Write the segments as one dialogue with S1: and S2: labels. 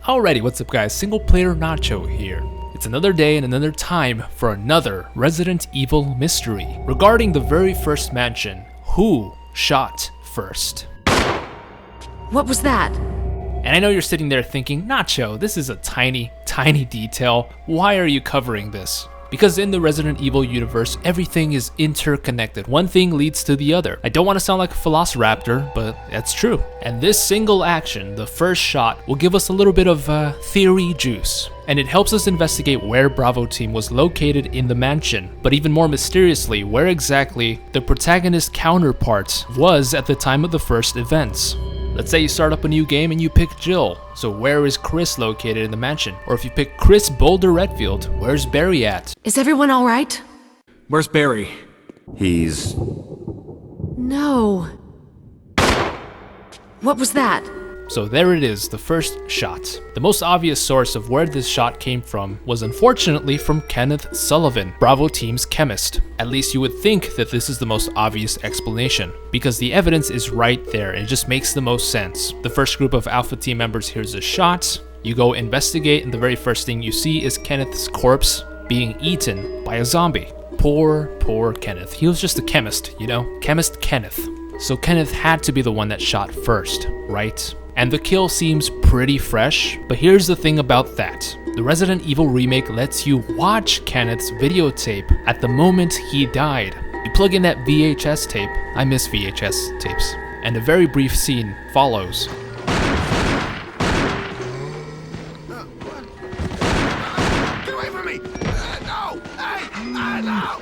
S1: Alrighty, what's up guys, Single Player Nacho here. It's another day and another time for another Resident Evil mystery regarding the very first mansion. Who shot first?
S2: What was that?
S1: And I know you're sitting there thinking, Nacho, this is a tiny detail. Why are you covering this? Because in the Resident Evil universe, everything is interconnected. One thing leads to the other. I don't want to sound like a velociraptor, but that's true. And this single action, the first shot, will give us a little bit of theory juice. And it helps us investigate where Bravo team was located in the mansion. But even more mysteriously, where exactly the protagonist counterpart was at the time of the first events. Let's say you start up a new game and you pick Jill. So where is Chris located in the mansion? Or if you pick Chris Boulder Redfield, where's Barry at?
S2: Is everyone all right?
S3: Where's Barry?
S4: He's...
S2: No. What was that?
S1: So there it is, the first shot. The most obvious source of where this shot came from was unfortunately from Kenneth Sullivan, Bravo team's chemist. At least you would think that this is the most obvious explanation, because the evidence is right there and it just makes the most sense. The first group of Alpha team members hears a shot, you go investigate, and the very first thing you see is Kenneth's corpse being eaten by a zombie. Poor Kenneth. He was just a chemist, you know? Chemist Kenneth. So Kenneth had to be the one that shot first, right? And the kill seems pretty fresh, but here's the thing about that. The Resident Evil remake lets you watch Kenneth's videotape at the moment he died. You plug in that VHS tape, I miss VHS tapes, and a very brief scene follows.
S3: Get away from me! No! Hey! No!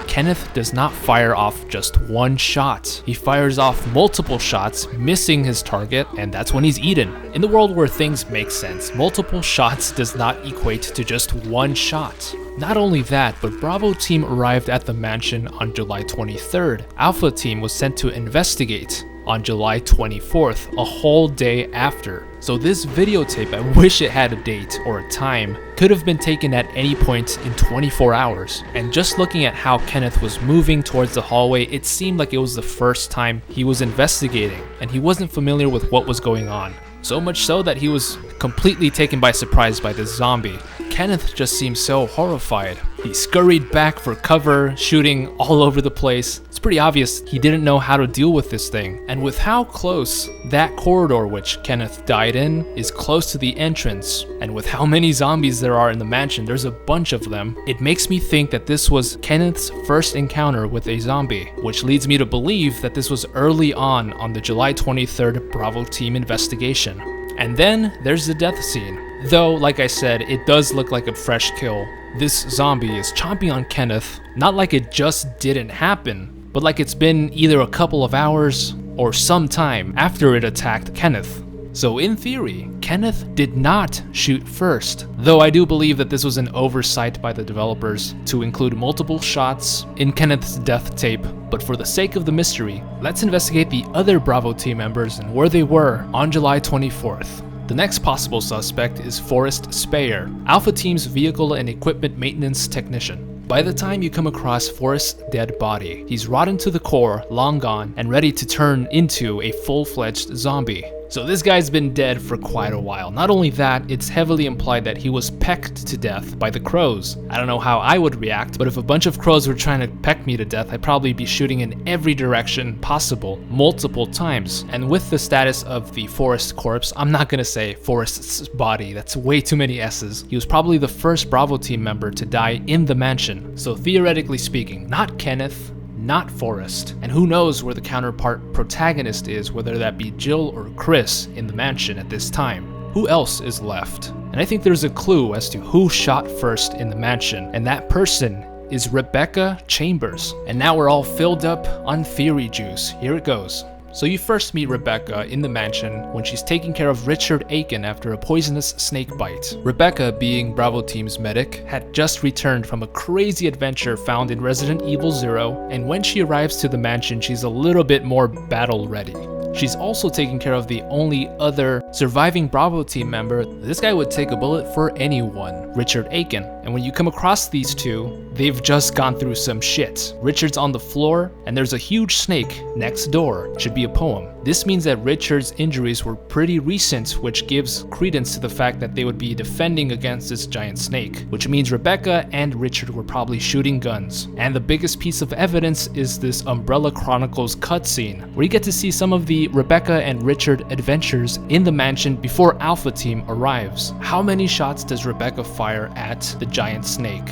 S1: Kenneth does not fire off just one shot. He fires off multiple shots, missing his target, and that's when he's eaten. In the world where things make sense, multiple shots does not equate to just one shot. Not only that, but Bravo team arrived at the mansion on July 23rd. Alpha team was sent to investigate on July 24th, a whole day after. So this videotape, I wish it had a date or a time, could have been taken at any point in 24 hours. And just looking at how Kenneth was moving towards the hallway, it seemed like it was the first time he was investigating, and he wasn't familiar with what was going on. So much so that he was completely taken by surprise by this zombie. Kenneth just seemed so horrified. He scurried back for cover, shooting all over the place. It's pretty obvious he didn't know how to deal with this thing. And with how close that corridor which Kenneth died in is close to the entrance, and with how many zombies there are in the mansion, there's a bunch of them, it makes me think that this was Kenneth's first encounter with a zombie, which leads me to believe that this was early on the July 23rd Bravo team investigation. And then there's the death scene. Though, like I said, it does look like a fresh kill. This zombie is chomping on Kenneth, not like it just didn't happen, but like it's been either a couple of hours or some time after it attacked Kenneth. So in theory, Kenneth did not shoot first, though I do believe that this was an oversight by the developers to include multiple shots in Kenneth's death tape. But for the sake of the mystery, let's investigate the other Bravo team members and where they were on July 24th. The next possible suspect is Forrest Speyer, Alpha Team's vehicle and equipment maintenance technician. By the time you come across Forrest's dead body, he's rotten to the core, long gone, and ready to turn into a full-fledged zombie. So this guy's been dead for quite a while. Not only that, it's heavily implied that he was pecked to death by the crows. I don't know how I would react, but if a bunch of crows were trying to peck me to death, I'd probably be shooting in every direction possible, multiple times. And with the status of the Forrest corpse, I'm not gonna say Forrest's body, that's way too many S's. He was probably the first Bravo team member to die in the mansion. So theoretically speaking, not Kenneth, not Forrest, and who knows where the counterpart protagonist is, whether that be Jill or Chris in the mansion at this time. Who else is left? And I think there's a clue as to who shot first in the mansion, and that person is Rebecca Chambers. And now we're all filled up on theory juice. Here it goes. So you first meet Rebecca in the mansion when she's taking care of Richard Aiken after a poisonous snake bite. Rebecca, being Bravo Team's medic, had just returned from a crazy adventure found in Resident Evil 0, and when she arrives to the mansion, she's a little bit more battle ready. She's also taking care of the only other Surviving Bravo team member, this guy would take a bullet for anyone, Richard Aiken. And when you come across these two, they've just gone through some shit. Richard's on the floor, and there's a huge snake next door. Should be a poem. This means that Richard's injuries were pretty recent, which gives credence to the fact that they would be defending against this giant snake, which means Rebecca and Richard were probably shooting guns. And the biggest piece of evidence is this Umbrella Chronicles cutscene, where you get to see some of the Rebecca and Richard adventures in the mansion before Alpha Team arrives. How many shots does Rebecca fire at the giant snake?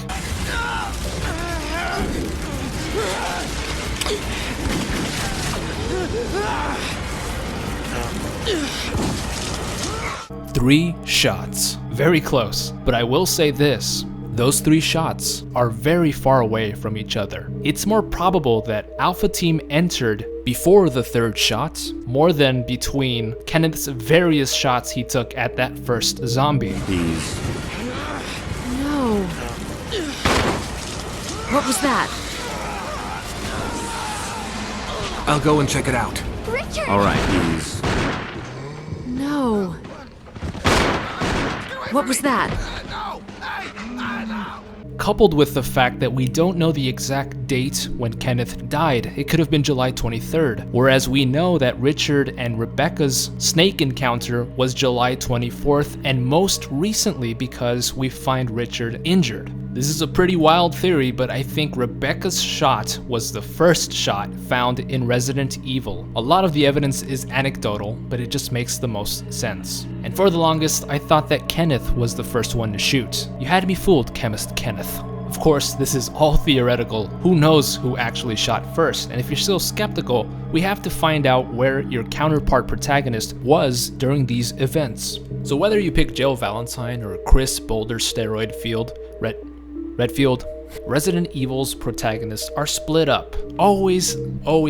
S1: Three shots. Very close, but I will say this. Those 3 shots are very far away from each other. It's more probable that Alpha Team entered before the 3rd shot, more than between Kenneth's various shots he took at that first zombie.
S2: No. What was that?
S3: I'll go and check it out.
S4: Richard!
S5: All right, he's...
S2: No. What was that?
S3: No! Hey! No!
S1: Coupled with the fact that we don't know the exact date when Kenneth died, it could have been July 23rd, whereas we know that Richard and Rebecca's snake encounter was July 24th, and most recently because we find Richard injured. This is a pretty wild theory, but I think Rebecca's shot was the first shot found in Resident Evil. A lot of the evidence is anecdotal, but it just makes the most sense. And for the longest, I thought that Kenneth was the first one to shoot. You had me fooled, Chemist Kenneth. Of course, this is all theoretical. Who knows who actually shot first? And if you're still skeptical, we have to find out where your counterpart protagonist was during these events. So whether you pick Jill Valentine or Chris Boulder Steroid Field, Redfield, Resident Evil's protagonists are split up. Always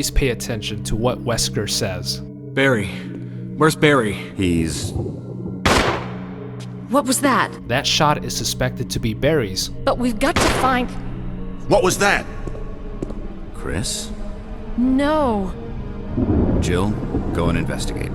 S1: pay attention to what Wesker says.
S3: Barry. Where's Barry?
S5: He's...
S2: What was that?
S1: That shot is suspected to be Barry's.
S4: But we've got to find...
S5: What was that? Chris?
S4: No.
S5: Jill, go and investigate.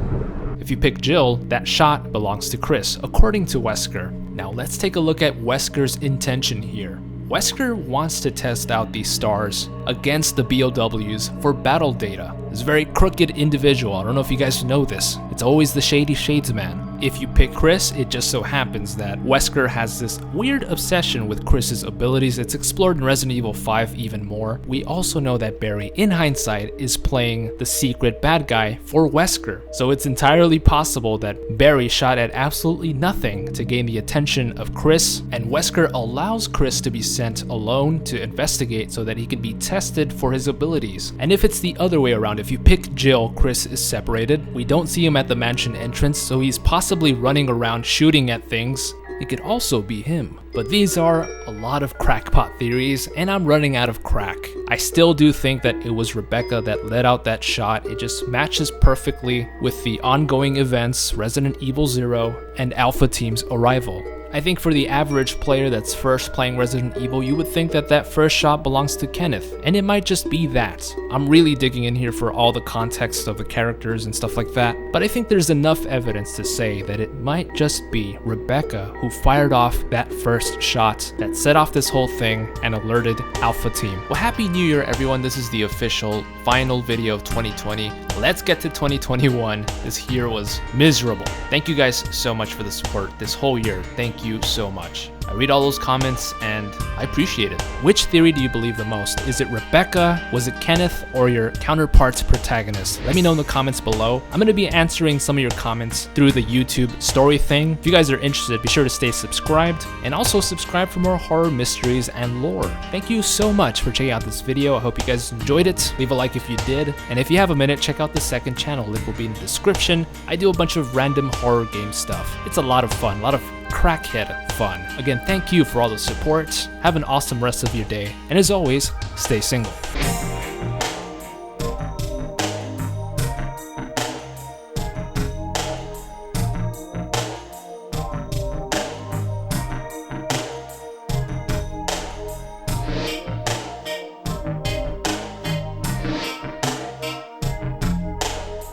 S1: If you pick Jill, that shot belongs to Chris, according to Wesker. Now let's take a look at Wesker's intention here. Wesker wants to test out these stars against the BOWs for battle data. He's a very crooked individual. I don't know if you guys know this. It's always the shady shades man. If you pick Chris, it just so happens that Wesker has this weird obsession with Chris's abilities. It's explored in Resident Evil 5 even more. We also know that Barry, in hindsight, is playing the secret bad guy for Wesker. So it's entirely possible that Barry shot at absolutely nothing to gain the attention of Chris, and Wesker allows Chris to be sent alone to investigate so that he can be tested for his abilities. And if it's the other way around, if you pick Jill, Chris is separated. We don't see him at the mansion entrance, so he's possibly running around shooting at things. It could also be him. But these are a lot of crackpot theories, and I'm running out of crack. I still do think that it was Rebecca that let out that shot. It just matches perfectly with the ongoing events, Resident Evil 0, and Alpha Team's arrival. I think for the average player that's first playing Resident Evil, you would think that that first shot belongs to Kenneth, and it might just be that. I'm really digging in here for all the context of the characters and stuff like that, but I think there's enough evidence to say that it might just be Rebecca who fired off that first shot that set off this whole thing and alerted Alpha Team. Well, Happy New Year, everyone. This is the official final video of 2020. Let's get to 2021. This year was miserable. Thank you guys so much for the support this whole year. Thank you so much. I read all those comments and I appreciate it. Which theory do you believe the most? Is it Rebecca, was it Kenneth, or your counterpart's protagonist? Let me know in the comments below. I'm going to be answering some of your comments through the YouTube story thing. If you guys are interested, be sure to stay subscribed and also subscribe for more horror mysteries and lore. Thank you so much for checking out this video. I hope you guys enjoyed it. Leave a like if you did. And if you have a minute, check out the second channel. Link will be in the description. I do a bunch of random horror game stuff. It's a lot of fun, a lot of crackhead fun. Again, thank you for all the support. Have an awesome rest of your day. And as always, stay single.